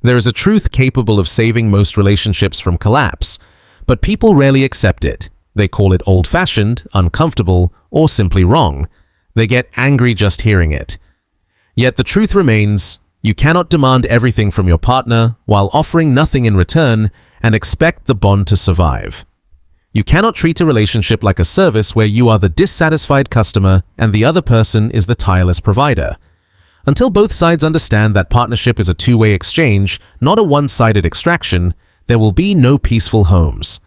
There is a truth capable of saving most relationships from collapse, but people rarely accept it. They call it old-fashioned, uncomfortable, or simply wrong. They get angry just hearing it. Yet the truth remains, you cannot demand everything from your partner while offering nothing in return and expect the bond to survive. You cannot treat a relationship like a service where you are the dissatisfied customer and the other person is the tireless provider. Until both sides understand that partnership is a two-way exchange, not a one-sided extraction, there will be no peaceful homes.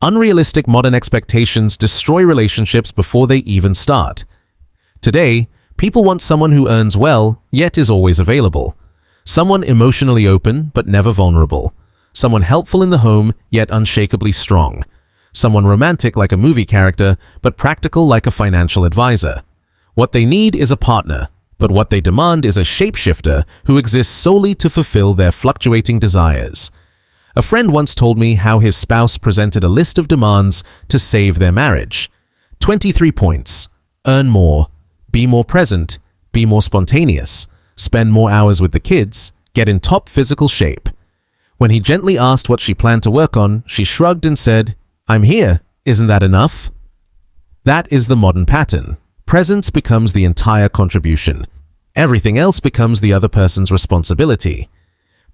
Unrealistic modern expectations destroy relationships before they even start. Today, people want someone who earns well, yet is always available. Someone emotionally open, but never vulnerable. Someone helpful in the home, yet unshakably strong. Someone romantic like a movie character, but practical like a financial advisor. What they need is a partner, but what they demand is a shapeshifter who exists solely to fulfill their fluctuating desires. A friend once told me how his spouse presented a list of demands to save their marriage. 23 points. Earn more. Be more present. Be more spontaneous. Spend more hours with the kids. Get in top physical shape. When he gently asked what she planned to work on, she shrugged and said, "I'm here. Isn't that enough?" That is the modern pattern. Presence becomes the entire contribution. Everything else becomes the other person's responsibility.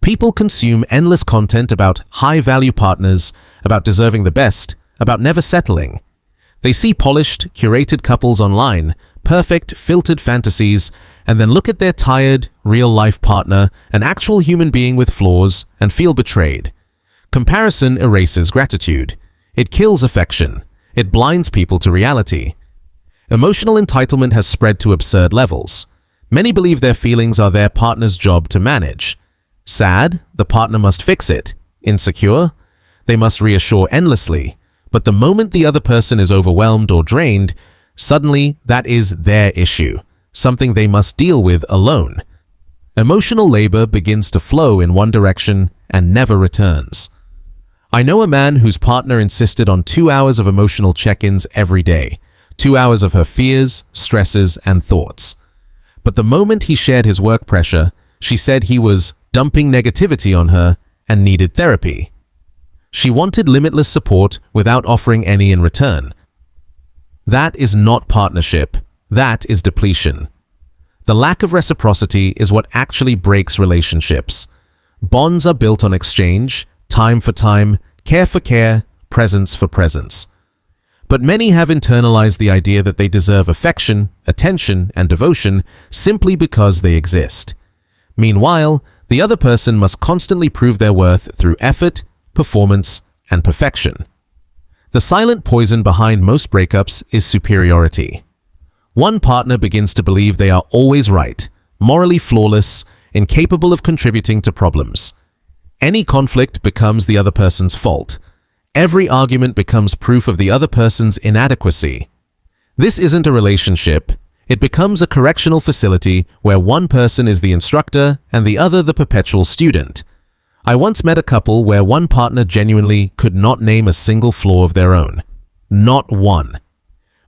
People consume endless content about high-value partners, about deserving the best, about never settling. They see polished, curated couples online, perfect, filtered fantasies, and then look at their tired, real-life partner, an actual human being with flaws, and feel betrayed. Comparison erases gratitude. It kills affection. It blinds people to reality. Emotional entitlement has spread to absurd levels. Many believe their feelings are their partner's job to manage. Sad, the partner must fix it. Insecure, they must reassure endlessly. But the moment the other person is overwhelmed or drained, suddenly that is their issue, something they must deal with alone. Emotional labor begins to flow in one direction and never returns. I know a man whose partner insisted on 2 hours of emotional check-ins every day, 2 hours of her fears, stresses, and thoughts. But the moment he shared his work pressure, she said he was dumping negativity on her and needed therapy. She wanted limitless support without offering any in return. That is not partnership. That is depletion. The lack of reciprocity is what actually breaks relationships. Bonds are built on exchange, time for time, care for care, presence for presence. But many have internalized the idea that they deserve affection, attention, and devotion simply because they exist. Meanwhile, the other person must constantly prove their worth through effort, performance, and perfection. The silent poison behind most breakups is superiority. One partner begins to believe they are always right, morally flawless, incapable of contributing to problems. Any conflict becomes the other person's fault. Every argument becomes proof of the other person's inadequacy. This isn't a relationship. It becomes a correctional facility where one person is the instructor and the other the perpetual student. I once met a couple where one partner genuinely could not name a single flaw of their own. Not one.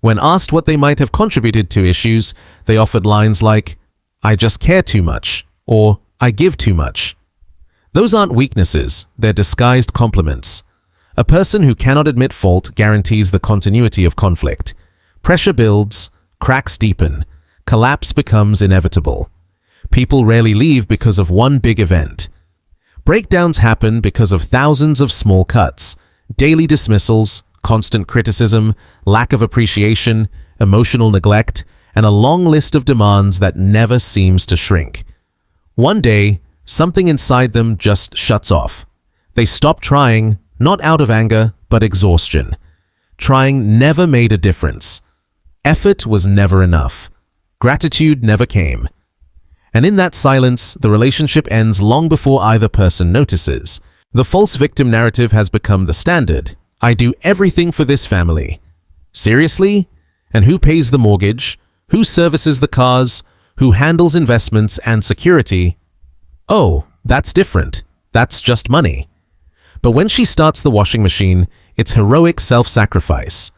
When asked what they might have contributed to issues, they offered lines like, "I just care too much," or "I give too much." Those aren't weaknesses, they're disguised compliments. A person who cannot admit fault guarantees the continuity of conflict. Pressure builds, cracks deepen, collapse becomes inevitable. People rarely leave because of one big event. Breakdowns happen because of thousands of small cuts, daily dismissals, constant criticism, lack of appreciation, emotional neglect, and a long list of demands that never seems to shrink. One day, something inside them just shuts off. They stop trying, not out of anger, but exhaustion. Trying never made a difference. Effort was never enough. Gratitude never came. And in that silence, the relationship ends long before either person notices. The false victim narrative has become the standard. I do everything for this family. Seriously? And who pays the mortgage? Who services the cars? Who handles investments and security? Oh, that's different. That's just money. But when she starts the washing machine, it's heroic self-sacrifice.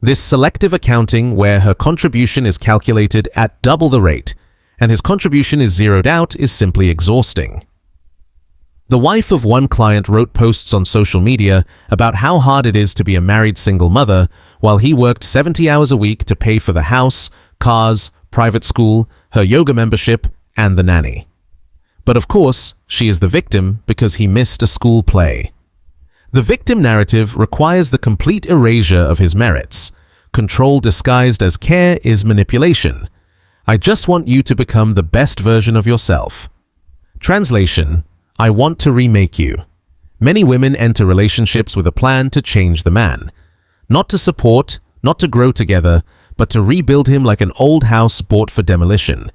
This selective accounting where her contribution is calculated at double the rate, and his contribution is zeroed out is simply exhausting. The wife of one client wrote posts on social media about how hard it is to be a married single mother while he worked 70 hours a week to pay for the house, cars, private school, her yoga membership, and the nanny. But of course, she is the victim because he missed a school play. The victim narrative requires the complete erasure of his merits. Control disguised as care is manipulation. I just want you to become the best version of yourself. Translation: I want to remake you. Many women enter relationships with a plan to change the man. Not to support, not to grow together, but to rebuild him like an old house bought for demolition.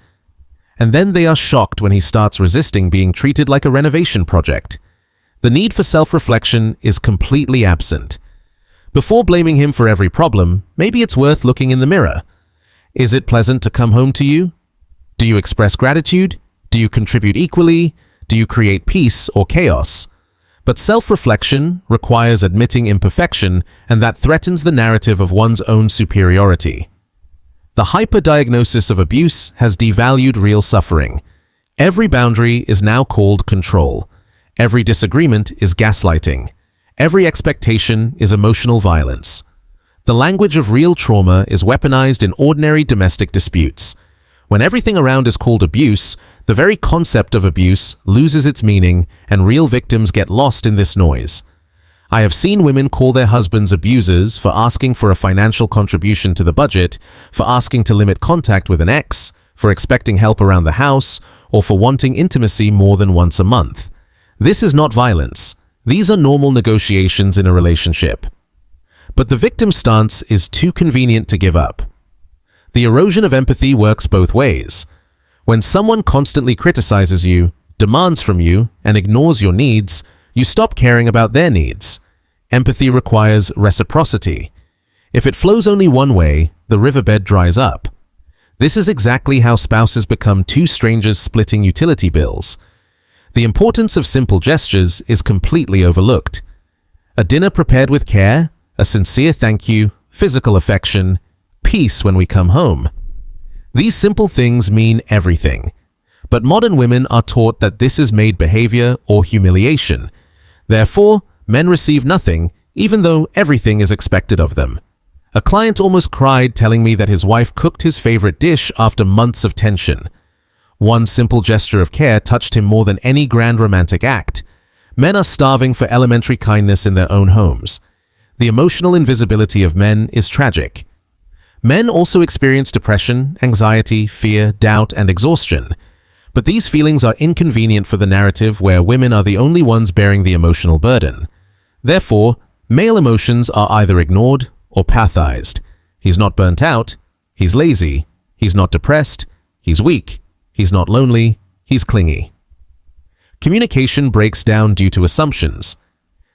And then they are shocked when he starts resisting being treated like a renovation project. The need for self-reflection is completely absent. Before blaming him for every problem, maybe it's worth looking in the mirror. Is it pleasant to come home to you? Do you express gratitude? Do you contribute equally? Do you create peace or chaos? But self-reflection requires admitting imperfection, and that threatens the narrative of one's own superiority. The hyperdiagnosis of abuse has devalued real suffering. Every boundary is now called control. Every disagreement is gaslighting. Every expectation is emotional violence. The language of real trauma is weaponized in ordinary domestic disputes. When everything around is called abuse, the very concept of abuse loses its meaning, and real victims get lost in this noise. I have seen women call their husbands abusers for asking for a financial contribution to the budget, for asking to limit contact with an ex, for expecting help around the house, or for wanting intimacy more than once a month. This is not violence. These are normal negotiations in a relationship. But the victim stance is too convenient to give up. The erosion of empathy works both ways. When someone constantly criticizes you, demands from you, and ignores your needs, you stop caring about their needs. Empathy requires reciprocity. If it flows only one way, the riverbed dries up. This is exactly how spouses become two strangers splitting utility bills. The importance of simple gestures is completely overlooked. A dinner prepared with care, a sincere thank you, physical affection, peace when we come home. These simple things mean everything. But modern women are taught that this is maid behavior or humiliation. Therefore, men receive nothing, even though everything is expected of them. A client almost cried telling me that his wife cooked his favorite dish after months of tension. One simple gesture of care touched him more than any grand romantic act. Men are starving for elementary kindness in their own homes. The emotional invisibility of men is tragic. Men also experience depression, anxiety, fear, doubt, and exhaustion. But these feelings are inconvenient for the narrative where women are the only ones bearing the emotional burden. Therefore, male emotions are either ignored or pathized. He's not burnt out, he's lazy, he's not depressed, he's weak, he's not lonely, he's clingy. Communication breaks down due to assumptions.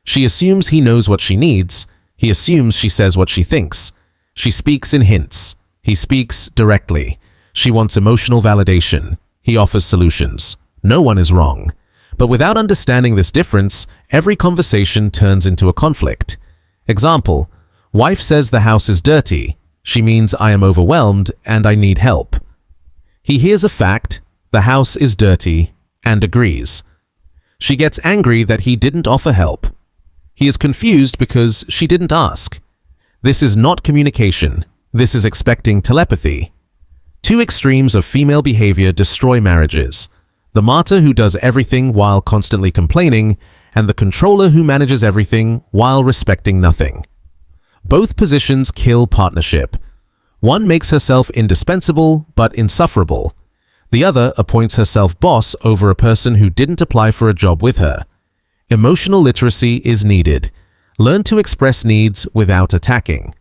She assumes he knows what she needs, he assumes she says what she thinks. She speaks in hints. He speaks directly. She wants emotional validation. He offers solutions. No one is wrong. But without understanding this difference, every conversation turns into a conflict. Example: wife says the house is dirty. She means I am overwhelmed and I need help. He hears a fact, the house is dirty, and agrees. She gets angry that he didn't offer help. He is confused because she didn't ask. This is not communication. This is expecting telepathy. Two extremes of female behavior destroy marriages. The martyr who does everything while constantly complaining, and the controller who manages everything while respecting nothing. Both positions kill partnership. One makes herself indispensable but insufferable. The other appoints herself boss over a person who didn't apply for a job with her. Emotional literacy is needed. Learn to express needs without attacking.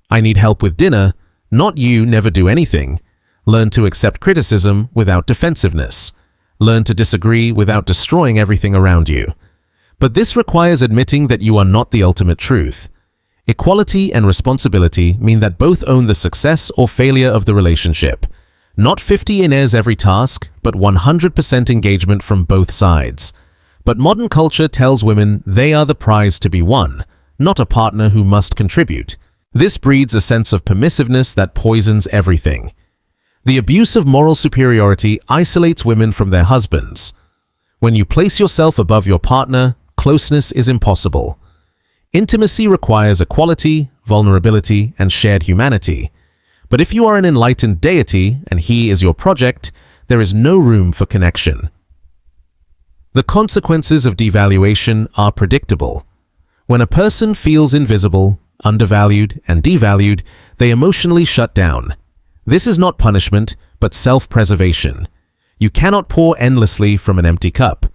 I need help with dinner, not you never do anything. Learn to accept criticism without defensiveness. Learn to disagree without destroying everything around you. But this requires admitting that you are not the ultimate truth. Equality and responsibility mean that both own the success or failure of the relationship. Not 50 in-airs every task, but 100% engagement from both sides. But modern culture tells women they are the prize to be won, not a partner who must contribute. This breeds a sense of permissiveness that poisons everything. The abuse of moral superiority isolates women from their husbands. When you place yourself above your partner, closeness is impossible. Intimacy requires equality, vulnerability, and shared humanity. But if you are an enlightened deity and he is your project, there is no room for connection. The consequences of devaluation are predictable. When a person feels invisible, undervalued, and devalued, they emotionally shut down. This is not punishment, but self-preservation. You cannot pour endlessly from an empty cup.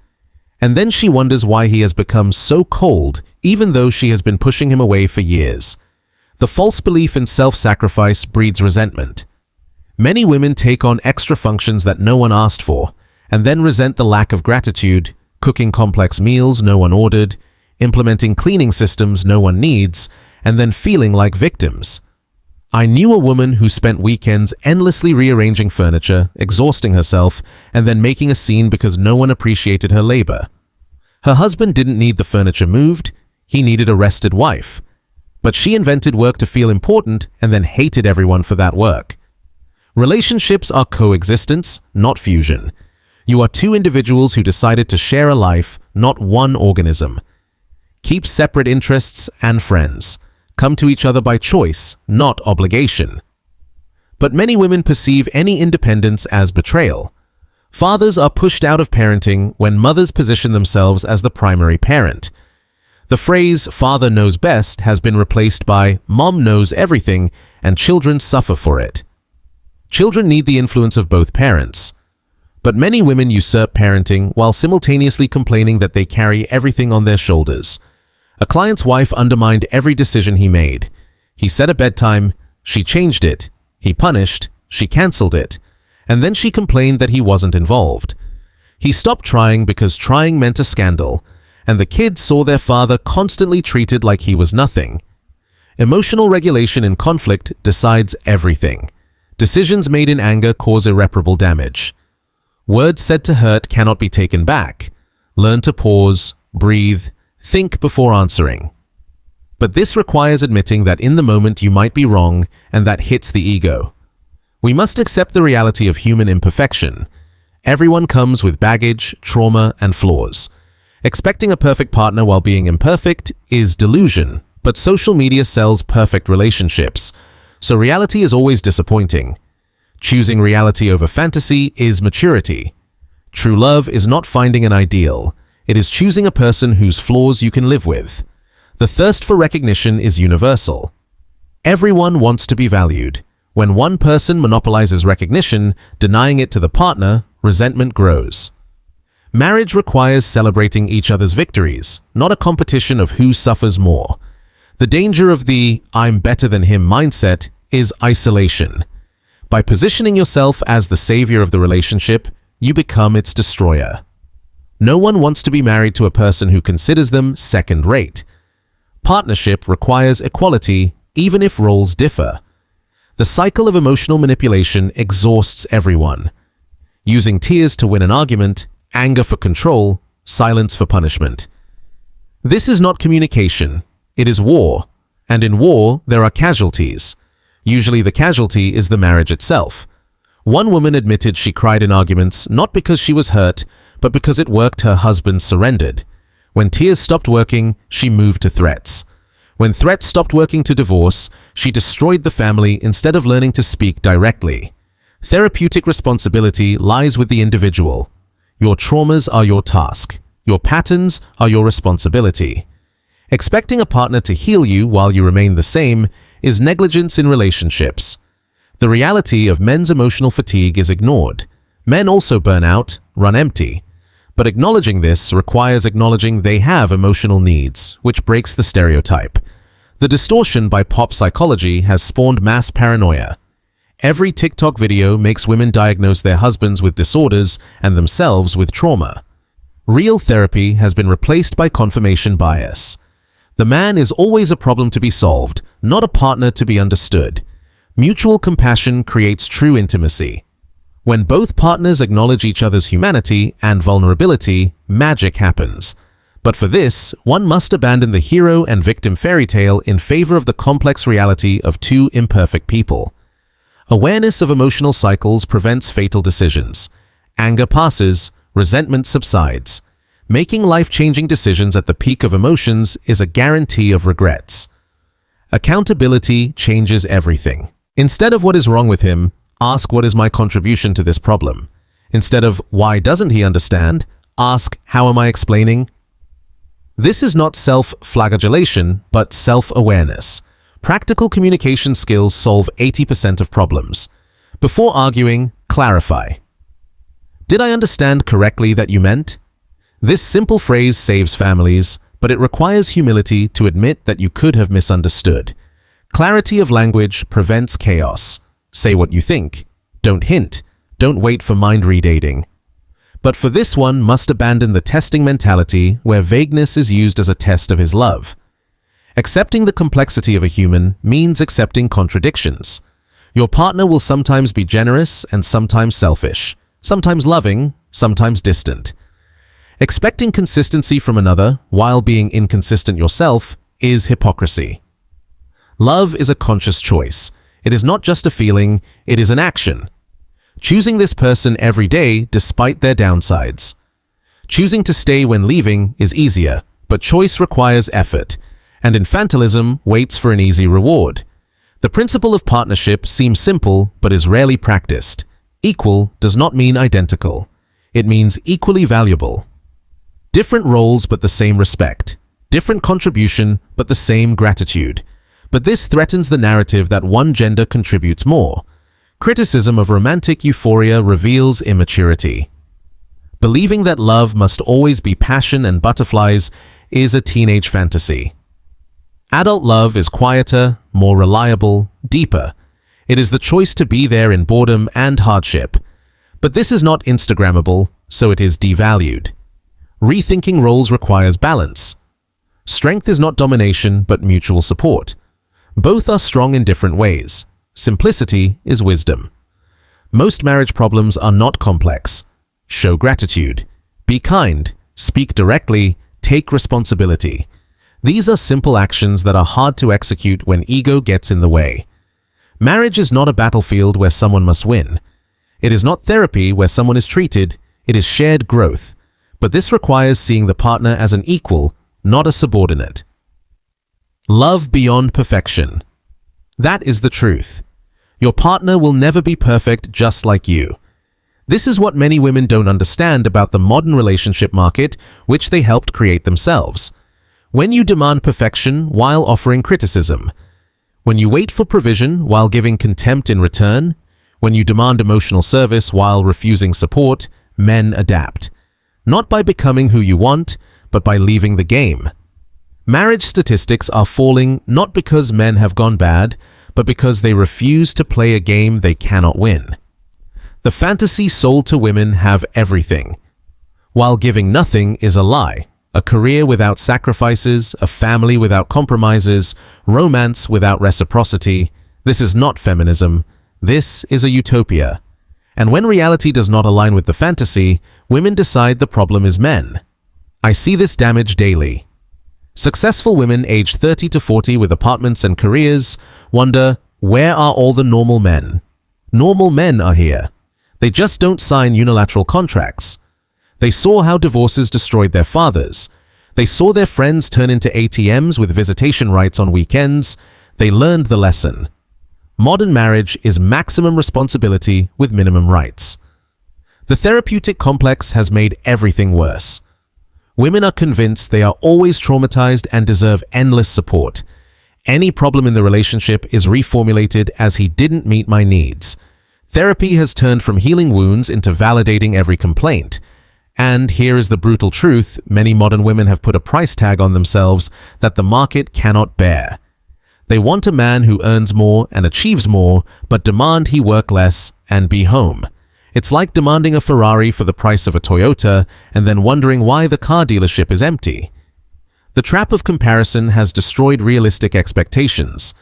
And then she wonders why he has become so cold, even though she has been pushing him away for years. The false belief in self-sacrifice breeds resentment. Many women take on extra functions that no one asked for, and then resent the lack of gratitude, cooking complex meals no one ordered, implementing cleaning systems no one needs, and then feeling like victims. I knew a woman who spent weekends endlessly rearranging furniture, exhausting herself, and then making a scene because no one appreciated her labor. Her husband didn't need the furniture moved, he needed a rested wife. But she invented work to feel important and then hated everyone for that work. Relationships are coexistence, not fusion. You are two individuals who decided to share a life, not one organism. Keep separate interests and friends. Come to each other by choice, not obligation. But many women perceive any independence as betrayal. Fathers are pushed out of parenting when mothers position themselves as the primary parent. The phrase "father knows best" has been replaced by "mom knows everything," and children suffer for it. Children need the influence of both parents. But many women usurp parenting while simultaneously complaining that they carry everything on their shoulders. A client's wife undermined every decision he made. He set a bedtime, she changed it. He punished, she cancelled it. And then she complained that he wasn't involved. He stopped trying because trying meant a scandal, and the kids saw their father constantly treated like he was nothing. Emotional regulation in conflict decides everything. Decisions made in anger cause irreparable damage. Words said to hurt cannot be taken back. Learn to pause, breathe, think before answering. But this requires admitting that in the moment you might be wrong, and that hits the ego. We must accept the reality of human imperfection. Everyone comes with baggage, trauma, and flaws. Expecting a perfect partner while being imperfect is delusion, but social media sells perfect relationships, so reality is always disappointing. Choosing reality over fantasy is maturity. True love is not finding an ideal. It is choosing a person whose flaws you can live with. The thirst for recognition is universal. Everyone wants to be valued. When one person monopolizes recognition, denying it to the partner, resentment grows. Marriage requires celebrating each other's victories, not a competition of who suffers more. The danger of the "I'm better than him" mindset is isolation. By positioning yourself as the savior of the relationship, you become its destroyer. No one wants to be married to a person who considers them second-rate. Partnership requires equality, even if roles differ. The cycle of emotional manipulation exhausts everyone. Using tears to win an argument, anger for control, silence for punishment. This is not communication, it is war, and in war there are casualties. Usually the casualty is the marriage itself. One woman admitted she cried in arguments not because she was hurt, but because it worked. Her husband surrendered. When tears stopped working, she moved to threats. When threats stopped working to divorce, she destroyed the family instead of learning to speak directly. Therapeutic responsibility lies with the individual. Your traumas are your task. Your patterns are your responsibility. Expecting a partner to heal you while you remain the same is negligence in relationships. The reality of men's emotional fatigue is ignored. Men also burn out, run empty. But acknowledging this requires acknowledging they have emotional needs, which breaks the stereotype. The distortion by pop psychology has spawned mass paranoia. Every TikTok video makes women diagnose their husbands with disorders and themselves with trauma. Real therapy has been replaced by confirmation bias. The man is always a problem to be solved, not a partner to be understood. Mutual compassion creates true intimacy. When both partners acknowledge each other's humanity and vulnerability, magic happens. But for this, one must abandon the hero and victim fairy tale in favor of the complex reality of two imperfect people. Awareness of emotional cycles prevents fatal decisions. Anger passes, resentment subsides. Making life-changing decisions at the peak of emotions is a guarantee of regrets. Accountability changes everything. Instead of what is wrong with him, ask what is my contribution to this problem. Instead of why doesn't he understand, ask how am I explaining? This is not self-flagellation, but self-awareness. Practical communication skills solve 80% of problems. Before arguing, clarify. Did I understand correctly that you meant? This simple phrase saves families, but it requires humility to admit that you could have misunderstood. Clarity of language prevents chaos. Say what you think. Don't hint. Don't wait for mind-read aiding. But for this one must abandon the testing mentality where vagueness is used as a test of his love. Accepting the complexity of a human means accepting contradictions. Your partner will sometimes be generous and sometimes selfish, sometimes loving, sometimes distant. Expecting consistency from another while being inconsistent yourself is hypocrisy. Love is a conscious choice. It is not just a feeling, it is an action. Choosing this person every day despite their downsides. Choosing to stay when leaving is easier, but choice requires effort, and infantilism waits for an easy reward. The principle of partnership seems simple but is rarely practiced. Equal does not mean identical. It means equally valuable. Different roles but the same respect. Different contribution but the same gratitude. But this threatens the narrative that one gender contributes more. Criticism of romantic euphoria reveals immaturity. Believing that love must always be passion and butterflies is a teenage fantasy. Adult love is quieter, more reliable, deeper. It is the choice to be there in boredom and hardship. But this is not Instagrammable, so it is devalued. Rethinking roles requires balance. Strength is not domination, but mutual support. Both are strong in different ways. Simplicity is wisdom. Most marriage problems are not complex. Show gratitude. Be kind. Speak directly. Take responsibility. These are simple actions that are hard to execute when ego gets in the way. Marriage is not a battlefield where someone must win. It is not therapy where someone is treated. It is shared growth. But this requires seeing the partner as an equal, not a subordinate. Love beyond perfection. That is the truth. Your partner will never be perfect just like you. This is what many women don't understand about the modern relationship market, which they helped create themselves. When you demand perfection while offering criticism, when you wait for provision while giving contempt in return, when you demand emotional service while refusing support, men adapt. Not by becoming who you want, but by leaving the game. Marriage statistics are falling not because men have gone bad, but because they refuse to play a game they cannot win. The fantasy sold to women have everything, while giving nothing is a lie. A career without sacrifices, a family without compromises, romance without reciprocity. This is not feminism. This is a utopia. And when reality does not align with the fantasy, women decide the problem is men. I see this damage daily. Successful women aged 30 to 40 with apartments and careers wonder, where are all the normal men? Normal men are here. They just don't sign unilateral contracts. They saw how divorces destroyed their fathers. They saw their friends turn into ATMs with visitation rights on weekends. They learned the lesson. Modern marriage is maximum responsibility with minimum rights. The therapeutic complex has made everything worse. Women are convinced they are always traumatized and deserve endless support. Any problem in the relationship is reformulated as he didn't meet my needs. Therapy has turned from healing wounds into validating every complaint. And here is the brutal truth, many modern women have put a price tag on themselves that the market cannot bear. They want a man who earns more and achieves more, but demand he work less and be home. It's like demanding a Ferrari for the price of a Toyota and then wondering why the car dealership is empty. The trap of comparison has destroyed realistic expectations.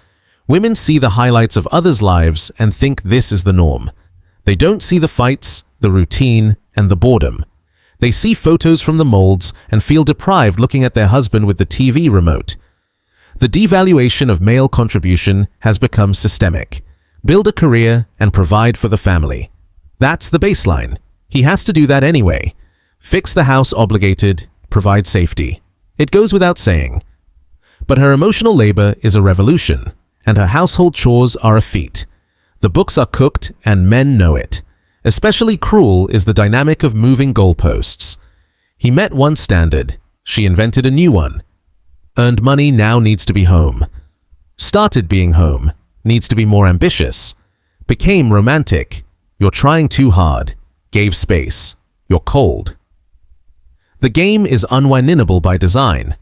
Women see the highlights of others' lives and think this is the norm. They don't see the fights, the routine, and the boredom. They see photos from the molds and feel deprived looking at their husband with the TV remote. The devaluation of male contribution has become systemic. Build a career and provide for the family. That's the baseline. He has to do that anyway. Fix the house obligated, provide safety. It goes without saying. But her emotional labor is a revolution, and her household chores are a feat. The books are cooked, and men know it. Especially cruel is the dynamic of moving goalposts. He met one standard. She invented a new one. Earned money now needs to be home. Started being home. Needs to be more ambitious. Became romantic. You're trying too hard. Gave space. You're cold. The game is unwinnable by design.